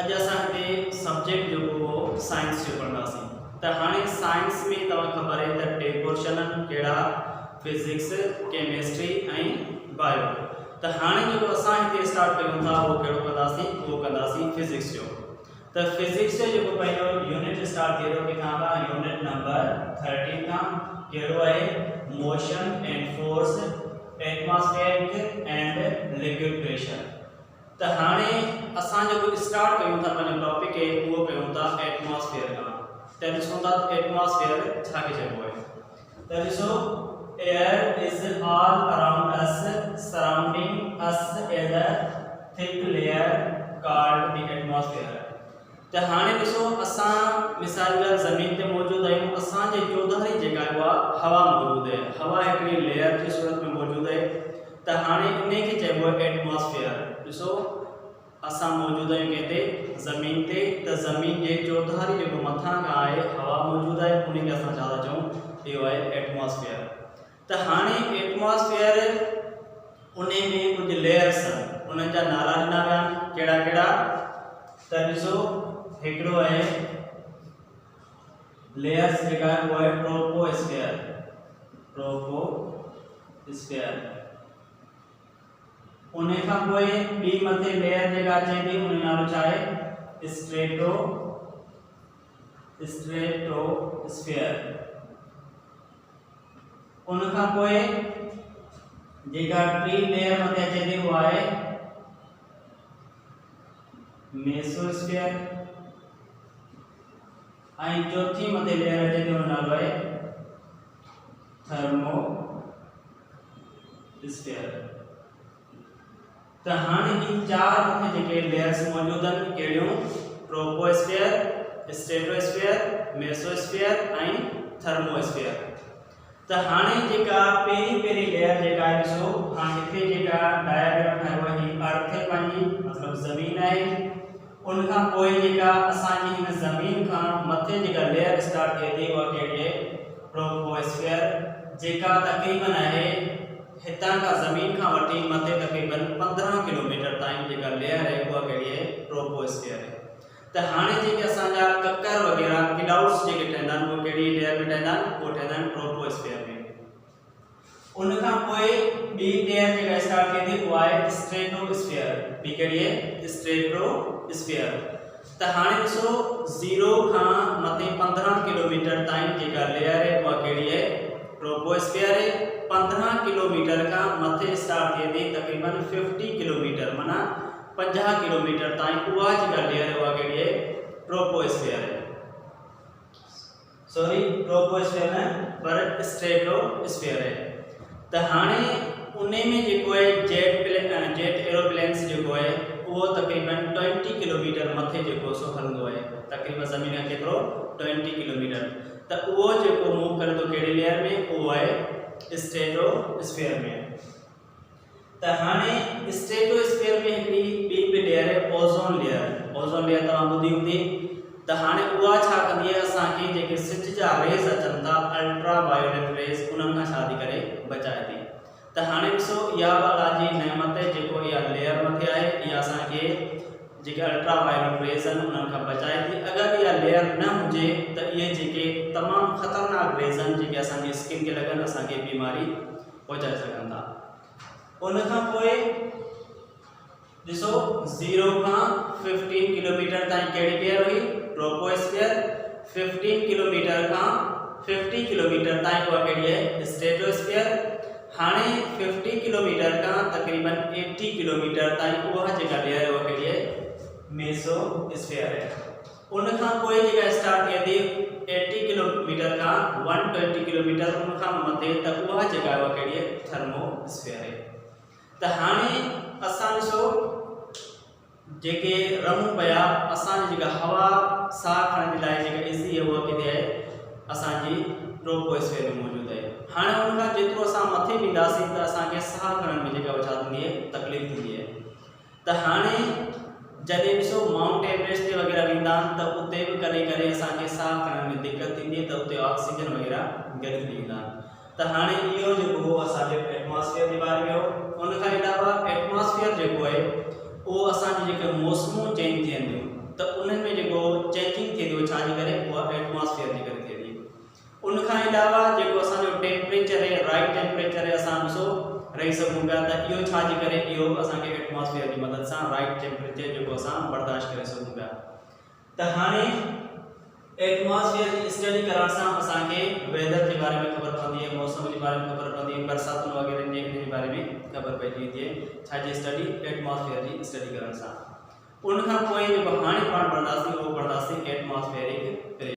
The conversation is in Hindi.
अज असां हिते सब्जेक्ट जो वो साइंस जो पढ़ंदासीं। त हाणे साइंस में तव्हां ख़बर है त टे पोर्शन कहिड़ा, फिजिक्स, केमिस्ट्री ऐं बायो। त हाणे जो असां हिते स्टार्ट कयूं था वो कहिड़ो कंदासीं, वो कंदासीं फिजिक्स जो। त फिजिक्स जो जेको पहिरियों यूनिट स्टार्ट थिए थो किथां खां, यूनिट नंबर 13 खां। कहिड़ो आहे, motion and force, atmospheric and liquid pressure. त हाणे असां जेको स्टार्ट कयूं था पंहिंजो टॉपिक है उहो कयूं था एटमॉस्फेयर खां। त ॾिसूं था एटमॉस्फेयर छा खे चइबो आहे। त ॾिसो, air is all around us, surrounding us as a thick layer called the atmosphere. त हाणे ॾिसो, असां मिसाल जा ज़मीन ते मौजूद आहियूं, असांजे चौधारी जेका आहे हवा मौजूद है। हवा हिकिड़ी लेयर की सूरत में मौजूद है। त हाणे इन खे चइबो आहे एटमॉस्फेयर। ॾिसो, असां मौजूद आहियूं किथे, ज़मीन ते। त ज़मीन जे चौधारी जेको मथां खां आहे हवा मौजूद है, उन खे असां छा था चऊं, इहो आहे एटमॉस्फेयर। त हाणे एटमॉस्फेयर उन में कुछ लेयर्स आहिनि, उन्हनि जा नाला ॾिना विया आहिनि, कहिड़ा कहिड़ा। त ॾिसो, हिकिड़ो आहे लेयर्स जेका आहे उहो आहे ट्रोपोस्फेयर। ट्रोपोस्फेयर उन खां पोइ ॿी मथे लेयर जेका अचे थी उन जो नालो छा आहे, स्ट्रेटोस्फेयर। उन खां पोइ जेका टी लेयर मथे अचे थी उहा आहे मेसोस्फेयर। ऐं चौथी मथे लेयर अचे थी उन जो नालो आहे थर्मोस्फेयर। त हाणे ही चार मथे जेके लेयर्स मौजूद आहिनि, कहिड़ियूं, ट्रोपोस्फेयर, स्ट्रेटोस्फेयर, मेसोस्फेयर ऐं थर्मोस्फेयर। त हाणे जेका पहिरीं लेयर जेका आहे, ॾिसो हाणे हिते जेका डायग्राम ठाहियो आहे, ही अर्थ पंहिंजी मतिलबु ज़मीन आहे। उन खां पोइ जेका असांजी हिन ज़मीन खां मथे जेका लेयर स्टार्ट थिए थी उहा कहिड़ी आहे, ट्रोपोस्फेयर, जेका तक़रीबन आहे हितां खां ज़मीन खां वठी मथे तक़रीबन 15 किलोमीटर ताईं जेका लेयर है उहा कहिड़ी आहे, ट्रोपोस्फेयर है। त हाणे जेके असांजा ककर वग़ैरह क्लाउड्स जेके ठहंदा आहिनि उहे कहिड़ी लेयर में ठहंदा आहिनि, उहे ठहंदा आहिनि ट्रोपोस्फेयर में। उन खां पोइ ॿी लेयर जेका स्टार्ट थिए थी उहा आहे स्ट्रेटोस्फेयर। ॿी कहिड़ी आहे, स्ट्रेटोस्फेयर। त हाणे ॾिसो, 0 खां मथे 15 किलोमीटर ताईं जेका लेयर है उहा कहिड़ी आहे, ट्रोपोस्फेयर है। 15 किलोमीटर का मथे स्टार्ट थिए थी तकरीबन 50 किलोमीटर माना 50 किलोमीटर ताईं उहा जेका लेयर है उहा कहिड़ी है, ट्रोपोस्फेयर है। सॉरी, ट्रोपोस्फेयर न पर स्ट्रेटोस्फेयर है। त हाणे उन में जेको है जेट एरोप्लेन्स जेको है वो तकरीबन 20 किलोमीटर मथे जेको सो हलंदो है, तकरीबन ज़मीन खां केतिरो, 20 किलोमीटर। त उहो जेको मूव करे थो कहिड़ी लेयर में, उहो आहे स्ट्रेटोस्फेयर में। त हाणे स्ट्रेटोस्फेयर में हिकिड़ी ॿी बि लेयर है, ओज़ोन लेयर। ओज़ोन लेयर तव्हां ॿुधी हूंदी। त हाणे उहा छा कंदी आहे, असांखे जेके सिज जा रेज़ अचनि था, अल्ट्रा वायोलेट रेज़, उन्हनि खां छा थी करे, बचाए थी। त हाणे ॾिसो, इहा अल्लाह जी नेमत है, जेको इहा लेयर मथे आहे, इहा असांखे जेके अल्ट्रा वायोलेट रेज़ आहिनि उन्हनि खां बचाए थी। अगरि इहा लेयर न हुजे त इहे जेके तमामु ख़तरनाक रेज़ आहिनि जेके असांजी स्किन खे लॻनि, असांखे बीमारी पहुचाए सघनि था। उन खां पोइ ॾिसो, 0 खां 15 किलोमीटर ताईं कहिड़ी लेयर हुई, ट्रोपोस्फेयर। 15 किलोमीटर खां 50 किलोमीटर ताईं उहा कहिड़ी आहे, स्ट्रेटोस्फेयर। हाणे 50 किलोमीटर खां तकरीबन 80 किलोमीटर ताईं उहा जेका लेयर है उहा कहिड़ी आहे, मेसोस्फेयर है। उन खां पोइ जेका स्टार्ट थिए थी 80 किलोमीटर खां 120 किलोमीटर उन खां मथे, त उहा जेका आहे उहा कहिड़ी आहे, थर्मोस्फेयर है। त हाणे असां ॾिसो, जेके रहूं पिया, असांजी जेका हवा साह खणण जे लाइ जेका ईज़ी है उहा किथे आहे, असांजी ट्रोपोस्फेयर में मौजूद है। हाणे उन खां जेतिरो असां मथे वेंदासीं त असांखे साह खणण में जेका छा थींदी आहे, तकलीफ़ थींदी है। त हाणे जॾहिं ॾिसो माउंट एवरेस्ट ते वग़ैरह वेंदा आहिनि त उते बि कॾहिं कॾहिं असांखे साह खणण में दिक़त थींदी है, त उते ऑक्सीजन वग़ैरह घटि थी वेंदा आहिनि। त हाणे इहो जेको हो असांजे एटमॉस्फेयर जे बारे में हो। उन खां अलावा एटमॉस्फेयर जेको आहे उहो असांजी जेके मौसमूं चेंज थियनि थियूं, त उन्हनि में जेको चेंजिंग थिए थी उहो छा जे करे, उहा एटमॉस्फेयर जे करे थिए थी। उन खां अलावा जेको असांजो टेम्परेचर आहे, राइट टेम्परेचर आहे, असां ॾिसो रही सघूं पिया त इहो छा जे करे, इहो असांखे एटमॉस्फेयर जी मदद सां राइट टेम्परेचर जेको असां बर्दाश्त करे सघूं पिया। त हाणे एटमॉस्फेयर जी स्टडी करण सां असांखे वेदर जे बारे में ख़बर पवंदी आहे, मौसम जे बारे में ख़बर पवंदी आहे, बरसातुनि वग़ैरह जे बारे में ख़बर पइजी वेंदी आहे छाजी स्टडी, एटमॉस्फेयर जी स्टडी करण सां। उन खां पोइ जेको हाणे पाण पढ़ंदासीं उहो पढ़ंदासीं एटमॉस्फेरिक प्रेशर।